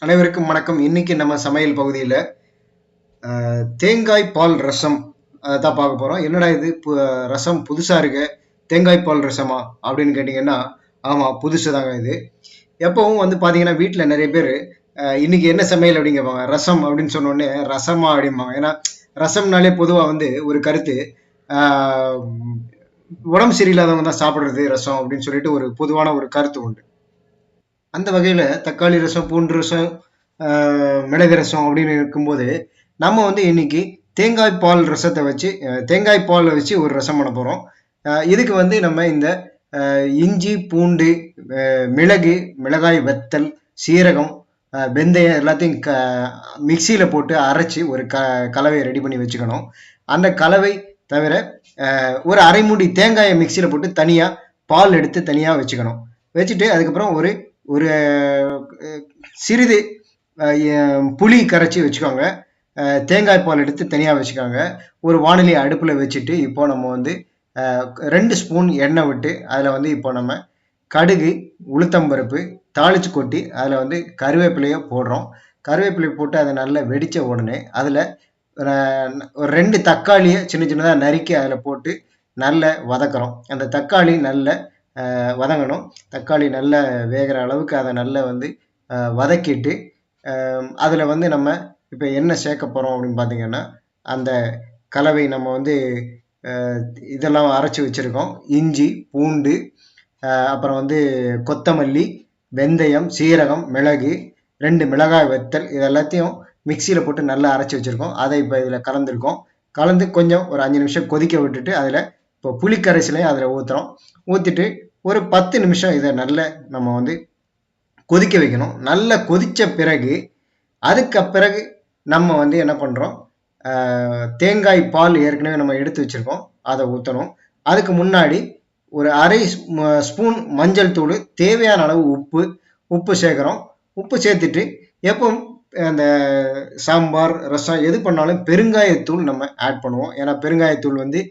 அனைவருக்கும் வணக்கம். இன்னைக்கு நம்ம சமையல் பகுதியில் தேங்காய் பால் ரசம் தான் பார்க்க போகிறோம். என்னடா இது ரசம் புதுசாக இருக்கு, தேங்காய் பால் ரசமா அப்படின்னு கேட்டிங்கன்னா, ஆமாம் புதுசு தாங்க இது. எப்பவும் வந்து பார்த்தீங்கன்னா வீட்டில் நிறைய பேர் இன்னைக்கு என்ன சமையல் அப்படின்னு கேட்பாங்க. ரசம் அப்படின்னு சொன்னோடனே ரசமா அப்படிம்பாங்க. ஏன்னா ரசம்னாலே பொதுவாக வந்து ஒரு கருத்து, ஆஹ், உடம்பு சரியில்லாதவங்க தான் சாப்பிட்றது ரசம் அப்படின்னு சொல்லிட்டு ஒரு பொதுவான ஒரு கருத்து உண்டு. அந்த வகையில தக்காளி ரசம், பூண்டு ரசம், மிளகு ரசம் அப்படின்னு இருக்கும்போது, நம்ம வந்து இன்னைக்கு தேங்காய் பால் ரசத்த வச்சு தேங்காய் பால வச்சு ஒரு ரசம் பண்ண போறோம். இதுக்கு வந்து நம்ம இந்த இஞ்சி, பூண்டு, மிளகு, மிளகாய் வத்தல், சீரகம், வெந்தயம் எல்லாத்தையும் மிக்ஸியில போட்டு அரைச்சு ஒரு கலவைய ரெடி பண்ணி வச்சுக்கணும். அந்த கலவை தவிர ஒரு அரை மூடி தேங்காயை மிக்ஸியில போட்டு தனியா பால் எடுத்து தனியா வச்சுக்கணும். வச்சுட்டு அதுக்கப்புறம் ஒரு ஒரு சிறிது புளி கரைச்சி வச்சுக்கோங்க. தேங்காய் பால் எடுத்து தனியாக வச்சுக்கோங்க. ஒரு வானிலை அடுப்பில் வச்சுட்டு இப்போ நம்ம வந்து 2 ஸ்பூன் எண்ணெய் விட்டு அதில் வந்து இப்போ நம்ம கடுகு, உளுத்தம்பருப்பு தாளிச்சு கொட்டி அதில் வந்து கருவேப்பிலையை போடுறோம். கருவேப்பிலை போட்டு அதை நல்லா வெடித்த உடனே அதில் ஒரு 2 தக்காளியை சின்ன சின்னதாக நறுக்கி அதில் போட்டு நல்ல வதக்குறோம். அந்த தக்காளி நல்ல வதங்கணும். தக்காளி நல்லா வேகிற அளவுக்கு அதை நல்லா வந்து வதக்கிட்டு, அதில் வந்து நம்ம இப்போ என்ன சேர்க்க போகிறோம் அப்படின்னு பார்த்தீங்கன்னா, அந்த கலவை நம்ம வந்து இதெல்லாம் அரைச்சி வச்சுருக்கோம். இஞ்சி, பூண்டு, அப்புறம் வந்து கொத்தமல்லி, வெந்தயம், சீரகம், மிளகு, 2 மிளகாய் வத்தல், இது எல்லாத்தையும் மிக்சியில் போட்டு நல்லா அரைச்சி வச்சுருக்கோம். அதை இப்போ இதில் கலந்துருக்கோம். கலந்து கொஞ்சம் ஒரு 5 நிமிஷம் கொதிக்க விட்டுட்டு அதில் இப்போ புளிக்கரைசலையும் அதில் ஊற்றுறோம். ஊற்றிட்டு ஒரு 10 நிமிஷம் இதை நல்லா நம்ம வந்து கொதிக்க வைக்கணும். நல்லா கொதித்த பிறகு அதுக்கு பிறகு நம்ம வந்து என்ன பண்ணுறோம், தேங்காய் பால் ஏற்கனவே நம்ம எடுத்து வச்சுருக்கோம், அதை ஊற்றணும். அதுக்கு முன்னாடி ஒரு அரை ஸ்பூன் மஞ்சள் தூள், தேவையான அளவு உப்பு சேர்க்குறோம். உப்பு சேர்த்துட்டு எப்பவும் அந்த சாம்பார், ரசம் எது பண்ணாலும் பெருங்காயத்தூள் நம்ம ஆட் பண்ணுவோம். ஏன்னா பெருங்காயத்தூள் வந்து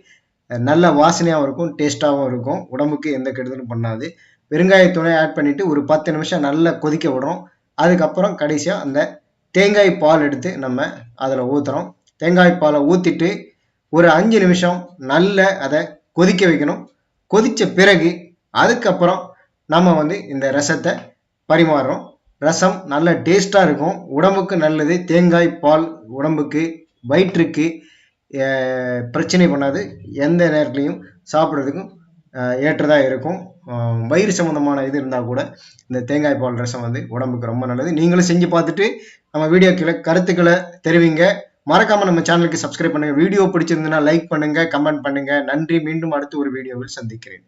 நல்ல வாசனையாகவும் இருக்கும், டேஸ்ட்டாகவும் இருக்கும், உடம்புக்கு எந்த கெடுதலும் பண்ணாது. பெருங்காயத்தூளை ஆட் பண்ணிவிட்டு ஒரு 10 நிமிஷம் நல்லா கொதிக்க விடுறோம். அதுக்கப்புறம் கடைசியாக அந்த தேங்காய் பால் எடுத்து நம்ம அதில் ஊற்றுறோம். தேங்காய் பாலை ஊற்றிட்டு ஒரு 5 நிமிஷம் நல்ல அதை கொதிக்க வைக்கணும். கொதித்த பிறகு அதுக்கப்புறம் நம்ம வந்து இந்த ரசத்தை பரிமாறுறோம். ரசம் நல்ல டேஸ்ட்டாக இருக்கும், உடம்புக்கு நல்லது. தேங்காய் பால் உடம்புக்கு, வயிற்றுக்கு பிரச்சனை பண்ணாது. எந்த நேரத்துலையும் சாப்பிட்றதுக்கும் ஏற்றதாக இருக்கும். வயிறு சம்மந்தமான இது இருந்தால் கூட இந்த தேங்காய் பால் ரசம் வந்து உடம்புக்கு ரொம்ப நல்லது. நீங்களும் செஞ்சு பார்த்துட்டு நம்ம வீடியோக்களை கருத்துக்களை தெரிவிங்க. மறக்காமல் நம்ம சேனலுக்கு சப்ஸ்கிரைப் பண்ணுங்கள். வீடியோ பிடிச்சிருந்ததுன்னா லைக் பண்ணுங்கள், கமெண்ட் பண்ணுங்கள். நன்றி. மீண்டும் அடுத்து ஒரு வீடியோவில் சந்திக்கிறேன்.